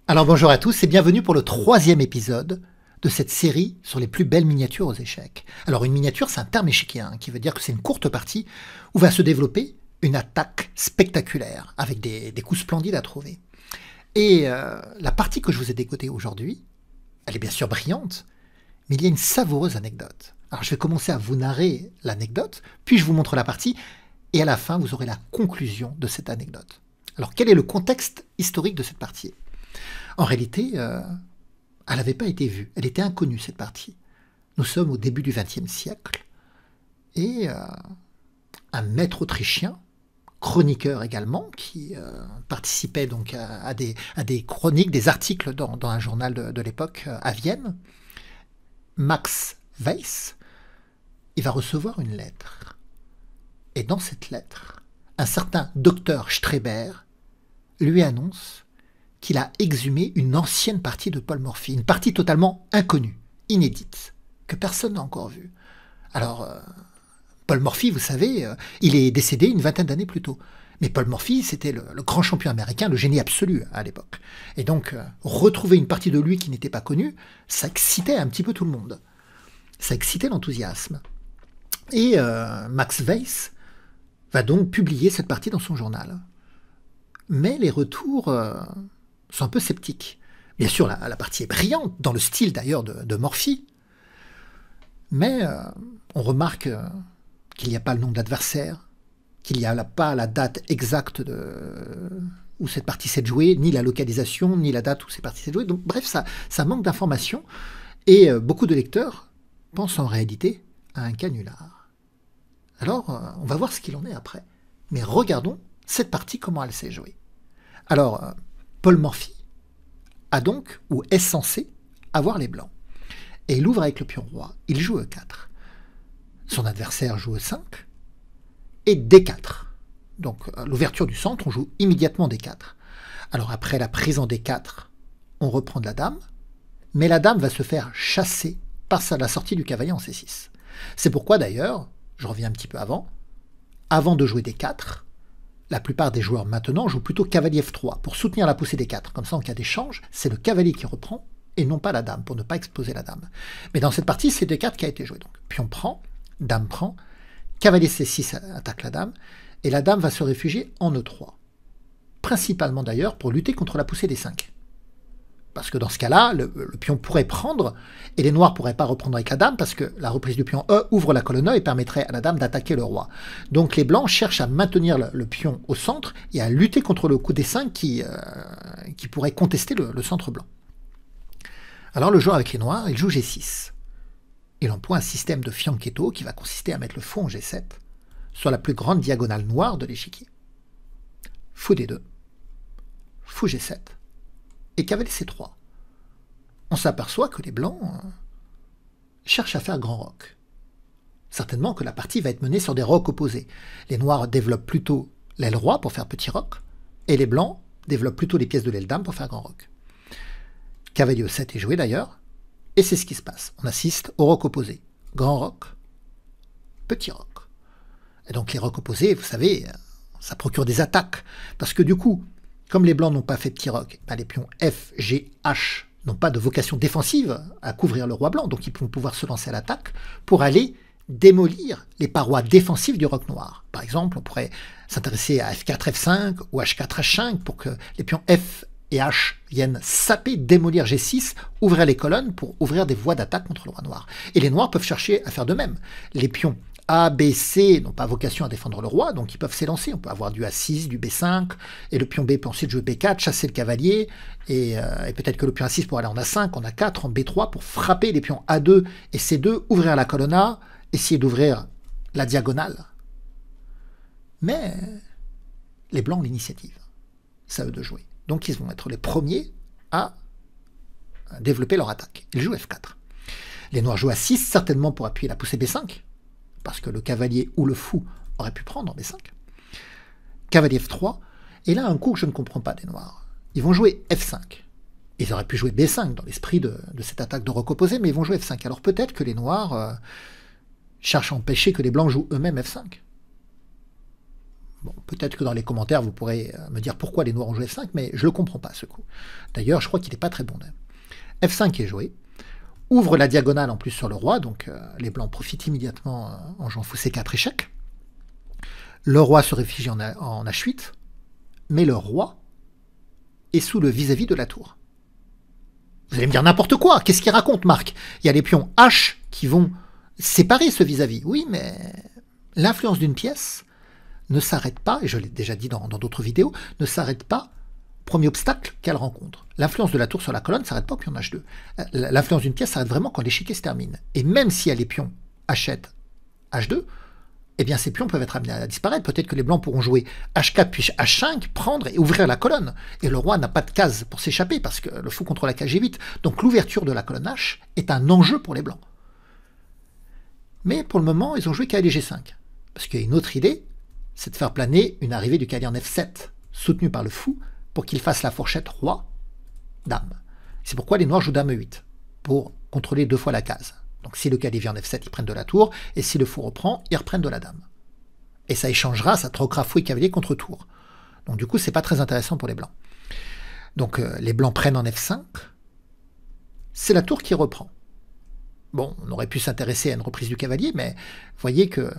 Alors bonjour à tous et bienvenue pour le troisième épisode de cette série sur les plus belles miniatures aux échecs. Alors une miniature, c'est un terme échiquier qui veut dire que c'est une courte partie où va se développer une attaque spectaculaire avec des coups splendides à trouver. Et la partie que je vous ai décodée aujourd'hui, elle est bien sûr brillante, mais il y a une savoureuse anecdote. Alors je vais commencer à vous narrer l'anecdote, puis je vous montre la partie, et à la fin vous aurez la conclusion de cette anecdote. Alors quel est le contexte historique de cette partie ? En réalité, elle n'avait pas été vue, elle était inconnue cette partie. Nous sommes au début du XXe siècle, et un maître autrichien, chroniqueur également, qui participait donc à des chroniques, des articles dans un journal de l'époque à Vienne, Max Weiss, il va recevoir une lettre. Et dans cette lettre, un certain docteur Streber lui annonce qu'il a exhumé une ancienne partie de Paul Morphy, une partie totalement inconnue, inédite, que personne n'a encore vue. Alors, Paul Morphy, vous savez, il est décédé une vingtaine d'années plus tôt. Mais Paul Morphy, c'était le grand champion américain, le génie absolu à l'époque. Et donc, retrouver une partie de lui qui n'était pas connue, ça excitait un petit peu tout le monde. Ça excitait l'enthousiasme. Et Max Weiss va donc publier cette partie dans son journal. Mais les retours sont un peu sceptiques. Bien sûr, la partie est brillante, dans le style d'ailleurs de Morphy. Mais on remarque qu'il n'y a pas le nom de l'adversaire, qu'il n'y a pas la date exacte où cette partie s'est jouée, ni la localisation, ni la date où cette partie s'est jouée. Donc bref, ça manque d'informations. Et beaucoup de lecteurs pensent en réalité à un canular. Alors, on va voir ce qu'il en est après. Mais regardons cette partie, comment elle s'est jouée. Alors, Paul Morphy a donc, ou est censé, avoir les blancs. Et il ouvre avec le pion roi. Il joue E4. Son adversaire joue E5 et D4. Donc, l'ouverture du centre, on joue immédiatement D4. Alors, après la prise en D4, on reprend de la dame, mais la dame va se faire chasser par la sortie du cavalier en C6. C'est pourquoi, d'ailleurs, je reviens un petit peu avant de jouer D4, la plupart des joueurs maintenant jouent plutôt cavalier F3 pour soutenir la poussée des 4. Comme ça, en cas d'échange, c'est le cavalier qui reprend et non pas la dame, pour ne pas exposer la dame. Mais dans cette partie, c'est D4 qui a été joué. Donc, pion prend, dame prend, cavalier C6 attaque la dame, et la dame va se réfugier en E3. Principalement d'ailleurs pour lutter contre la poussée des 5. Parce que dans ce cas-là, le pion pourrait prendre, et les noirs ne pourraient pas reprendre avec la dame, parce que la reprise du pion E ouvre la colonne E et permettrait à la dame d'attaquer le roi. Donc les blancs cherchent à maintenir le pion au centre et à lutter contre le coup des 5 qui pourrait contester le centre blanc. Alors le joueur avec les noirs, il joue G6. Il emploie un système de fianchetto qui va consister à mettre le fou en G7, sur la plus grande diagonale noire de l'échiquier. Fou D2, fou G7, et cavalier C3. On s'aperçoit que les blancs cherchent à faire grand roc. Certainement que la partie va être menée sur des rocs opposés. Les noirs développent plutôt l'aile roi pour faire petit roc, et les blancs développent plutôt les pièces de l'aile dame pour faire grand roc. Cavalier E7 est joué d'ailleurs, et c'est ce qui se passe. On assiste au roc opposé. Grand roc, petit roc. Et donc les rocs opposés, vous savez, ça procure des attaques, parce que du coup, comme les blancs n'ont pas fait petit roc, les pions F, G, H n'ont pas de vocation défensive à couvrir le roi blanc, donc ils vont pouvoir se lancer à l'attaque pour aller démolir les parois défensives du roc noir. Par exemple, on pourrait s'intéresser à F4, F5 ou H4, H5 pour que les pions F et H viennent saper, démolir G6, ouvrir les colonnes pour ouvrir des voies d'attaque contre le roi noir. Et les noirs peuvent chercher à faire de même. Les pions A, B, C n'ont pas vocation à défendre le roi, donc ils peuvent s'élancer. On peut avoir du A6, du B5, et le pion B peut ensuite jouer B4, chasser le cavalier, et peut-être que le pion A6 pourrait aller en A5, en A4, en B3, pour frapper les pions A2 et C2, ouvrir la colonne A, essayer d'ouvrir la diagonale. Mais les blancs ont l'initiative. C'est à eux de jouer. Donc ils vont être les premiers à développer leur attaque. Ils jouent F4. Les noirs jouent A6, certainement pour appuyer la poussée B5, parce que le cavalier ou le fou aurait pu prendre en B5. Cavalier F3, et là un coup que je ne comprends pas des noirs. Ils vont jouer F5. Ils auraient pu jouer B5 dans l'esprit de cette attaque de roc opposé, mais ils vont jouer F5. Alors peut-être que les noirs cherchent à empêcher que les blancs jouent eux-mêmes F5. Bon, peut-être que dans les commentaires, vous pourrez me dire pourquoi les noirs ont joué F5, mais je ne le comprends pas, ce coup. D'ailleurs, je crois qu'il n'est pas très bon. F5 est joué. Ouvre la diagonale en plus sur le roi, donc les blancs profitent immédiatement en jouant fou C4 échec. Le roi se réfugie en H8, mais le roi est sous le vis-à-vis de la tour. Vous allez me dire n'importe quoi, qu'est-ce qu'il raconte Marc? Il y a les pions H qui vont séparer ce vis-à-vis. Oui, mais l'influence d'une pièce ne s'arrête pas, et je l'ai déjà dit dans d'autres vidéos, ne s'arrête pas au premier obstacle qu'elle rencontre. L'influence de la tour sur la colonne ne s'arrête pas au pion H2. L'influence d'une pièce s'arrête vraiment quand l'échiquier se termine. Et même s'il y a les pions H7, H2, eh bien ces pions peuvent être amenés à disparaître. Peut-être que les blancs pourront jouer H4 puis H5, prendre et ouvrir la colonne. Et le roi n'a pas de case pour s'échapper parce que le fou contrôle la case G8. Donc l'ouverture de la colonne H est un enjeu pour les blancs. Mais pour le moment, ils ont joué cavalier G5. Parce qu'il y a une autre idée, c'est de faire planer une arrivée du cavalier en F7, soutenu par le fou, pour qu'il fasse la fourchette roi, dame. C'est pourquoi les noirs jouent dame E8, pour contrôler 2 fois la case. Donc si le cavalier vient en F7, ils prennent de la tour, et si le fou reprend, ils reprennent de la dame. Et ça échangera, ça troquera fou et cavalier contre tour. Donc du coup, c'est pas très intéressant pour les blancs. Donc les blancs prennent en F5, c'est la tour qui reprend. Bon, on aurait pu s'intéresser à une reprise du cavalier, mais vous voyez que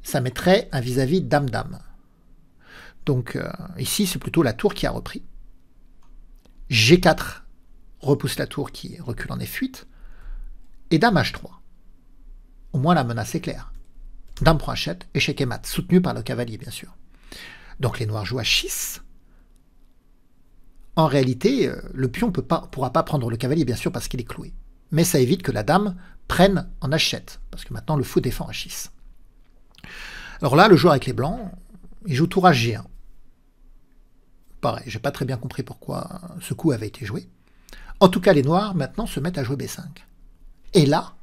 ça mettrait un vis-à-vis dame-dame. Donc ici, c'est plutôt la tour qui a repris. G4 repousse la tour qui recule en F8. Et dame H3. Au moins la menace est claire. Dame prend H7, échec et mat, soutenu par le cavalier, bien sûr. Donc les noirs jouent H6. En réalité, le pion ne pourra pas prendre le cavalier, bien sûr, parce qu'il est cloué. Mais ça évite que la dame prenne en H7, parce que maintenant le fou défend H6. Alors là, le joueur avec les blancs, il joue tour H1. Pareil, j'ai pas très bien compris pourquoi ce coup avait été joué. En tout cas, les noirs, maintenant, se mettent à jouer B5. Et là,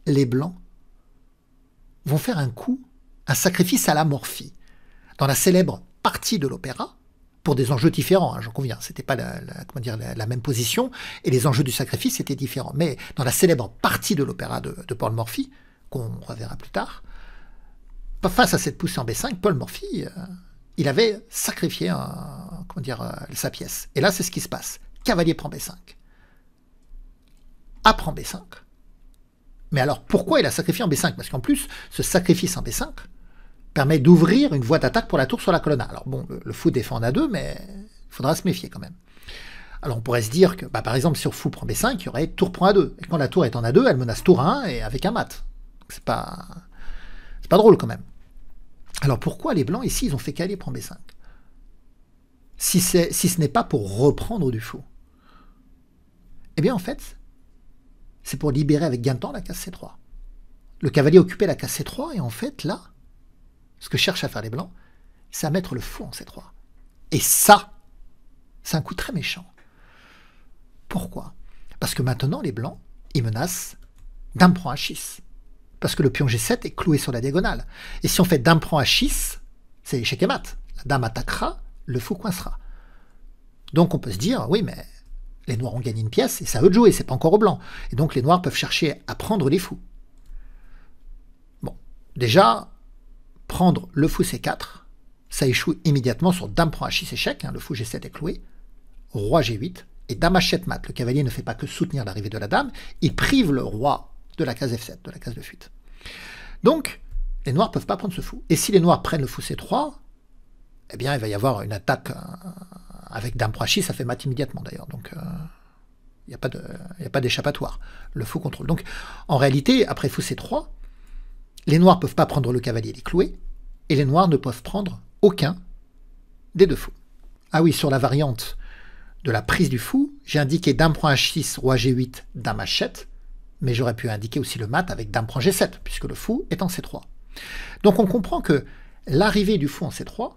les blancs vont faire un coup, un sacrifice à la Morphy. Dans la célèbre partie de l'opéra, pour des enjeux différents, hein, j'en conviens, c'était pas la même position, et les enjeux du sacrifice étaient différents. Mais dans la célèbre partie de l'opéra de Paul Morphy, qu'on reverra plus tard, face à cette poussée en B5, Paul Morphy, il avait sacrifié sa pièce. Et là, c'est ce qui se passe. Cavalier prend B5. A prend B5. Mais alors, pourquoi il a sacrifié en B5? Parce qu'en plus, ce sacrifice en B5 permet d'ouvrir une voie d'attaque pour la tour sur la colonne A. Alors bon, le fou défend en A2, mais il faudra se méfier quand même. Alors on pourrait se dire que, par exemple, si fou prend B5, il y aurait tour prend A2. Et quand la tour est en A2, elle menace tour 1 et avec un mat. C'est pas drôle quand même. Alors pourquoi les blancs, ici, ils ont fait cavalier prend B5 si ce n'est pas pour reprendre du fou? Eh bien, en fait, c'est pour libérer avec gain de temps la case C3. Le cavalier occupait la case C3, et en fait, là, ce que cherchent à faire les blancs, c'est à mettre le fou en C3. Et ça, c'est un coup très méchant. Pourquoi? Parce que maintenant, les blancs, ils menacent dame prend H6. Parce que le pion G7 est cloué sur la diagonale. Et si on fait dame prend H6, c'est échec et mat. La dame attaquera, le fou coincera. Donc on peut se dire, oui, mais les noirs ont gagné une pièce, et c'est à eux de jouer, c'est pas encore aux blancs. Et donc les noirs peuvent chercher à prendre les fous. Bon, déjà, prendre le fou C4, ça échoue immédiatement sur dame prend H6 échec, hein, le fou G7 est cloué, roi G8, et dame H7 mat. Le cavalier ne fait pas que soutenir l'arrivée de la dame, il prive le roi de la case F7, de la case de fuite. Donc, les noirs ne peuvent pas prendre ce fou. Et si les noirs prennent le fou C3, eh bien, il va y avoir une attaque avec dame prend H6, ça fait mat immédiatement d'ailleurs. Donc, il n'y a pas d'échappatoire. Le fou contrôle. Donc, en réalité, après fou C3, les noirs ne peuvent pas prendre le cavalier, il est cloué, et les noirs ne peuvent prendre aucun des deux fous. Ah oui, sur la variante de la prise du fou, j'ai indiqué dame prend H6, roi G8, dame H7, mais j'aurais pu indiquer aussi le mat avec dame prend G7, puisque le fou est en C3. Donc on comprend que l'arrivée du fou en C3,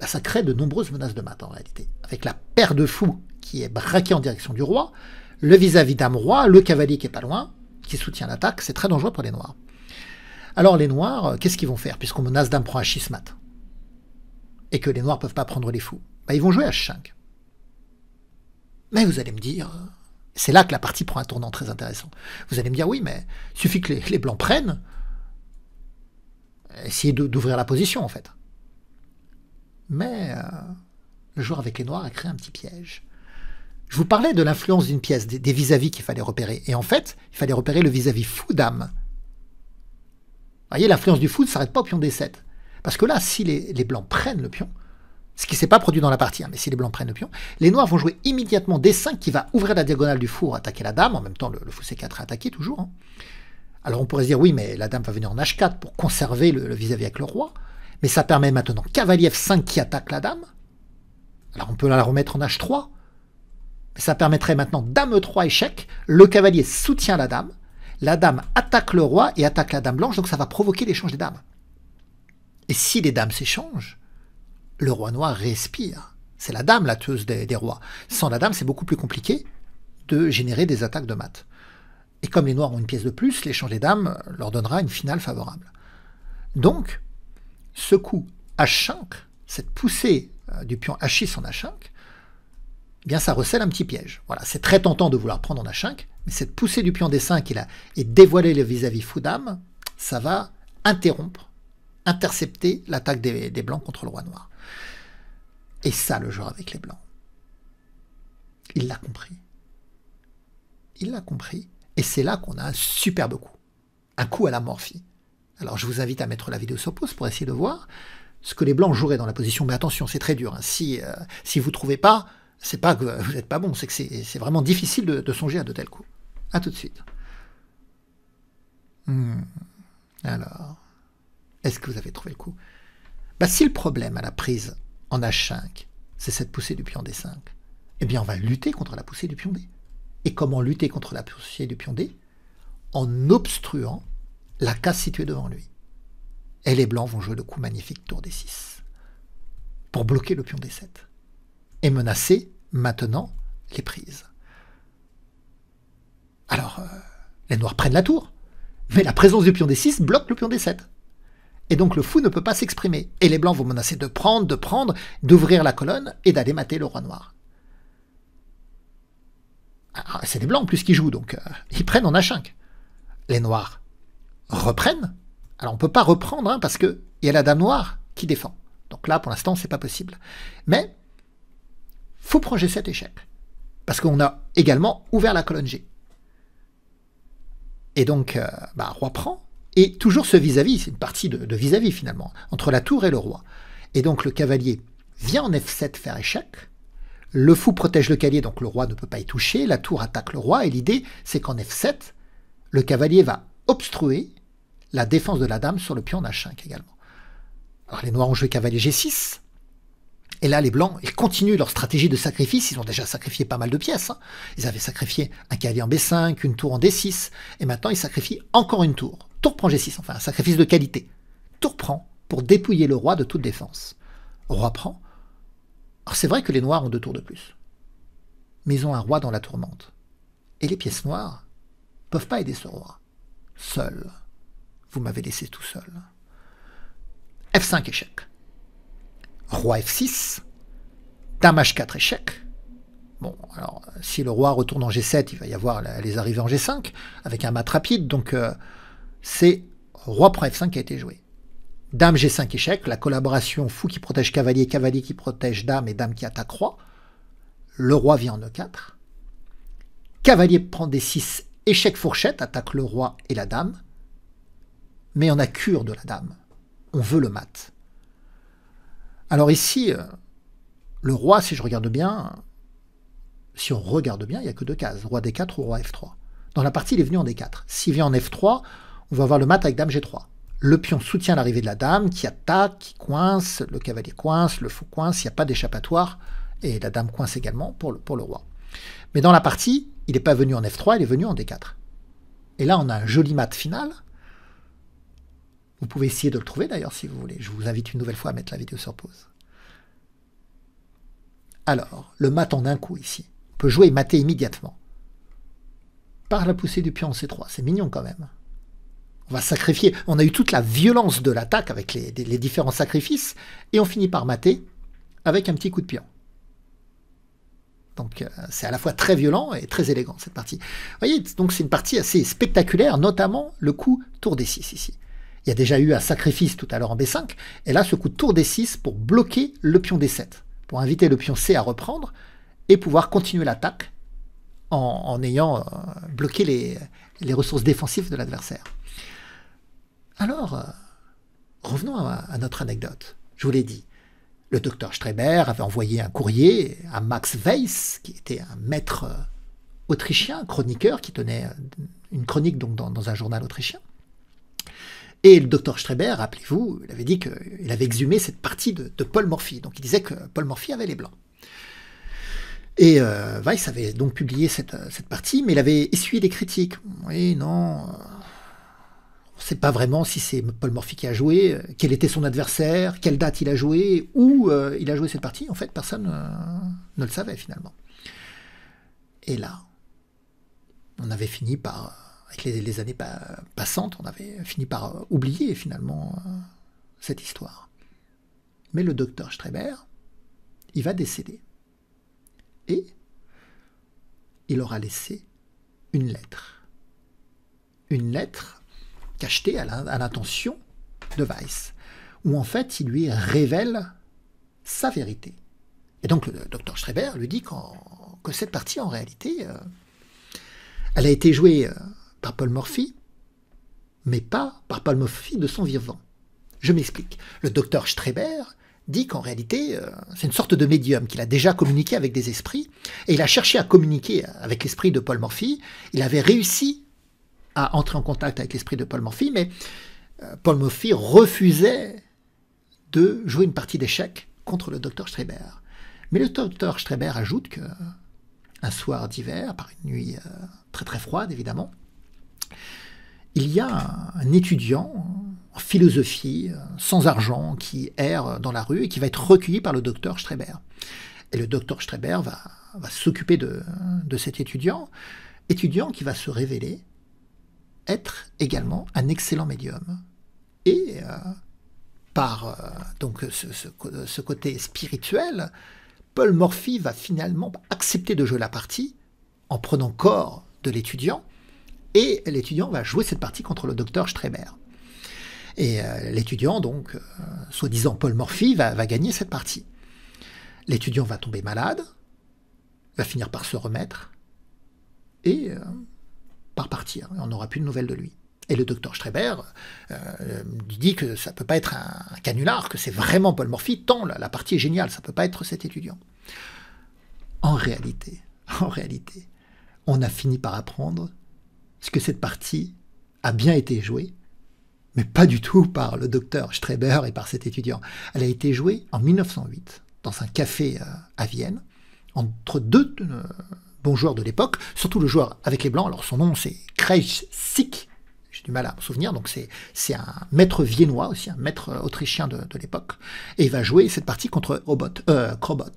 ça crée de nombreuses menaces de mat en réalité. Avec la paire de fous qui est braquée en direction du roi, le vis-à-vis dame-roi, le cavalier qui est pas loin, qui soutient l'attaque, c'est très dangereux pour les noirs. Alors les noirs, qu'est-ce qu'ils vont faire, puisqu'on menace dame prend H6 mat, et que les noirs ne peuvent pas prendre les fous? Ils vont jouer H5. Mais vous allez me dire, c'est là que la partie prend un tournant très intéressant. Vous allez me dire, oui, mais il suffit que les blancs prennent, essayer d'ouvrir la position en fait. Mais le joueur avec les noirs a créé un petit piège. Je vous parlais de l'influence d'une pièce, des vis-à-vis qu'il fallait repérer. Et en fait, il fallait repérer le vis-à-vis fou dame. Vous voyez, l'influence du fou ne s'arrête pas au pion D7. Parce que là, si les blancs prennent le pion, ce qui ne s'est pas produit dans la partie, hein, mais si les blancs prennent le pion, les noirs vont jouer immédiatement D5 qui va ouvrir la diagonale du fou pour attaquer la dame. En même temps, le fou C4 est attaqué toujours. Hein. Alors on pourrait se dire, oui, mais la dame va venir en H4 pour conserver le vis-à-vis avec le roi. Mais ça permet maintenant cavalier F5 qui attaque la dame. Alors on peut la remettre en H3. Mais ça permettrait maintenant dame E3 échec. Le cavalier soutient la dame attaque le roi et attaque la dame blanche. Donc ça va provoquer l'échange des dames. Et si les dames s'échangent, le roi noir respire. C'est la dame la tueuse des rois. Sans la dame, c'est beaucoup plus compliqué de générer des attaques de mat. Et comme les noirs ont une pièce de plus, l'échange des dames leur donnera une finale favorable. Donc, ce coup H5, cette poussée du pion H6 en H5, eh bien ça recèle un petit piège. Voilà, c'est très tentant de vouloir prendre en H5, mais cette poussée du pion D5 et dévoiler le vis-à-vis fou dame, ça va intercepter l'attaque des blancs contre le roi noir. Et ça, le joueur avec les blancs, il l'a compris. Il l'a compris. Et c'est là qu'on a un superbe coup. Un coup à la Morphy. Alors je vous invite à mettre la vidéo sur pause pour essayer de voir ce que les blancs joueraient dans la position. Mais attention, c'est très dur. Hein. Si vous ne trouvez pas, c'est pas que vous n'êtes pas bon, c'est que c'est vraiment difficile de songer à de tels coups. A tout de suite. Alors, est-ce que vous avez trouvé le coup? Si le problème à la prise en H5, c'est cette poussée du pion D5, eh bien on va lutter contre la poussée du pion D. Et comment lutter contre la poussée du pion D? En obstruant la case située devant lui. Et les blancs vont jouer le coup magnifique tour D6 pour bloquer le pion D7 et menacer maintenant les prises. Alors, les noirs prennent la tour, mais la présence du pion D6 bloque le pion D7. Et donc le fou ne peut pas s'exprimer. Et les blancs vont menacer de prendre, d'ouvrir la colonne et d'aller mater le roi noir. C'est les blancs en plus qui jouent, donc ils prennent en H5. Les noirs reprennent. Alors on ne peut pas reprendre hein, parce qu'il y a la dame noire qui défend. Donc là, pour l'instant, c'est pas possible. Mais faut prendre G7 échec. Parce qu'on a également ouvert la colonne G. Et donc, roi prend. Et toujours ce vis-à-vis, c'est une partie de vis-à-vis finalement, entre la tour et le roi. Et donc le cavalier vient en F7 faire échec. Le fou protège le cavalier, donc le roi ne peut pas y toucher. La tour attaque le roi. Et l'idée, c'est qu'en F7, le cavalier va obstruer la défense de la dame sur le pion en H5 également. Alors les noirs ont joué cavalier G6. Et là, les blancs, ils continuent leur stratégie de sacrifice. Ils ont déjà sacrifié pas mal de pièces. Hein. Ils avaient sacrifié un cavalier en B5, une tour en D6. Et maintenant, ils sacrifient encore une tour. Tour prend G6, enfin un sacrifice de qualité. Tour prend pour dépouiller le roi de toute défense. Roi prend. Alors c'est vrai que les noirs ont 2 tours de plus. Mais ils ont un roi dans la tourmente. Et les pièces noires ne peuvent pas aider ce roi. Seul. Vous m'avez laissé tout seul. F5 échec. Roi F6. Dame H4 échec. Bon, alors, si le roi retourne en G7, il va y avoir les arrivées en G5, avec un mat rapide, donc c'est roi prend F5 qui a été joué. Dame G5 échec, la collaboration fou qui protège cavalier, cavalier qui protège dame et dame qui attaque roi. Le roi vient en E4. Cavalier prend D6, échec fourchette, attaque le roi et la dame. Mais on a cure de la dame. On veut le mat. Alors ici, le roi, si je regarde bien, si on regarde bien, il n'y a que 2 cases, roi D4 ou roi F3. Dans la partie, il est venu en D4. S'il vient en F3, on va avoir le mat avec dame G3. Le pion soutient l'arrivée de la dame, qui attaque, qui coince, le cavalier coince, le fou coince, il n'y a pas d'échappatoire, et la dame coince également pour le roi. Mais dans la partie, il n'est pas venu en F3, il est venu en D4. Et là, on a un joli mat final. Vous pouvez essayer de le trouver d'ailleurs si vous voulez. Je vous invite une nouvelle fois à mettre la vidéo sur pause. Alors, le mat en un coup ici. On peut jouer et mater immédiatement. Par la poussée du pion en C3. C'est mignon quand même. On va sacrifier. On a eu toute la violence de l'attaque avec les différents sacrifices. Et on finit par mater avec un petit coup de pion. Donc c'est à la fois très violent et très élégant cette partie. Vous voyez, donc c'est une partie assez spectaculaire, notamment le coup tour D6 ici. Il y a déjà eu un sacrifice tout à l'heure en B5, et là, ce coup de tour D6 pour bloquer le pion D7, pour inviter le pion C à reprendre et pouvoir continuer l'attaque en ayant bloqué les ressources défensives de l'adversaire. Alors, revenons à notre anecdote. Je vous l'ai dit, le docteur Streber avait envoyé un courrier à Max Weiss, qui était un maître autrichien, chroniqueur, qui tenait une chronique donc, dans un journal autrichien. Et le docteur Streber, rappelez-vous, il avait dit qu'il avait exhumé cette partie de Paul Morphy. Donc il disait que Paul Morphy avait les blancs. Et Weiss avait donc publié cette partie, mais il avait essuyé des critiques. Oui, non, on ne sait pas vraiment si c'est Paul Morphy qui a joué, quel était son adversaire, quelle date il a joué, où il a joué cette partie. En fait, personne ne le savait finalement. Et là, on avait fini par... Avec les années passantes, on avait fini par oublier finalement cette histoire. Mais le docteur Streber, il va décéder. Et il aura laissé une lettre. Une lettre cachetée à l'intention de Weiss, où en fait il lui révèle sa vérité. Et donc le docteur Streber lui dit que cette partie en réalité, elle a été jouée... par Paul Morphy, mais pas par Paul Morphy de son vivant. Je m'explique. Le docteur Streber dit qu'en réalité, c'est une sorte de médium, qu'il a déjà communiqué avec des esprits, et il a cherché à communiquer avec l'esprit de Paul Morphy. Il avait réussi à entrer en contact avec l'esprit de Paul Morphy, mais Paul Morphy refusait de jouer une partie d'échecs contre le docteur Streber. Mais le docteur Streber ajoute que un soir d'hiver, par une nuit très très froide évidemment, il y a un étudiant en philosophie, sans argent, qui erre dans la rue et qui va être recueilli par le docteur Streber. Et le docteur Streber va s'occuper de cet étudiant qui va se révéler être également un excellent médium. Et par donc ce côté spirituel, Paul Morphy va finalement accepter de jouer la partie en prenant corps de l'étudiant, et l'étudiant va jouer cette partie contre le docteur Streber. Et l'étudiant, donc, soi-disant Paul Morphy, va gagner cette partie. L'étudiant va tomber malade, va finir par se remettre, et par partir. On n'aura plus de nouvelles de lui. Et le docteur Streber dit que ça ne peut pas être un canular, que c'est vraiment Paul Morphy, tant la partie est géniale, ça ne peut pas être cet étudiant. En réalité, on a fini par apprendre que cette partie a bien été jouée, mais pas du tout par le docteur Streber et par cet étudiant. Elle a été jouée en 1908, dans un café à Vienne, entre deux bons joueurs de l'époque, surtout le joueur avec les blancs. Alors son nom c'est Kreisig, j'ai du mal à me souvenir, donc c'est un maître viennois aussi, un maître autrichien de l'époque, et il va jouer cette partie contre Krobot.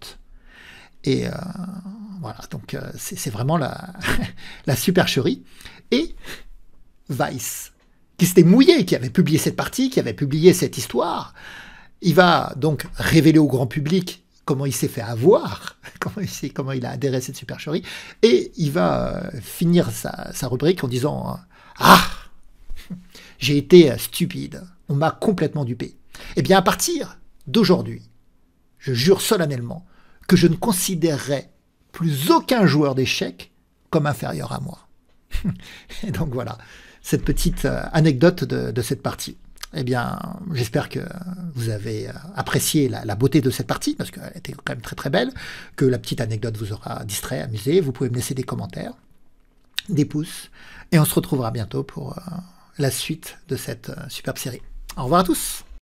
Et voilà, donc c'est vraiment la supercherie. Et Weiss, qui s'était mouillé, qui avait publié cette partie, qui avait publié cette histoire, il va donc révéler au grand public comment il s'est fait avoir, comment il a adhéré à cette supercherie, et il va finir sa rubrique en disant « Ah, j'ai été stupide, on m'a complètement dupé. Eh bien, à partir d'aujourd'hui, je jure solennellement que je ne considérerai plus aucun joueur d'échecs comme inférieur à moi. » Et donc voilà, cette petite anecdote de cette partie. Eh bien, j'espère que vous avez apprécié la beauté de cette partie, parce qu'elle était quand même très très belle, que la petite anecdote vous aura distrait, amusé. Vous pouvez me laisser des commentaires, des pouces, et on se retrouvera bientôt pour la suite de cette superbe série. Au revoir à tous.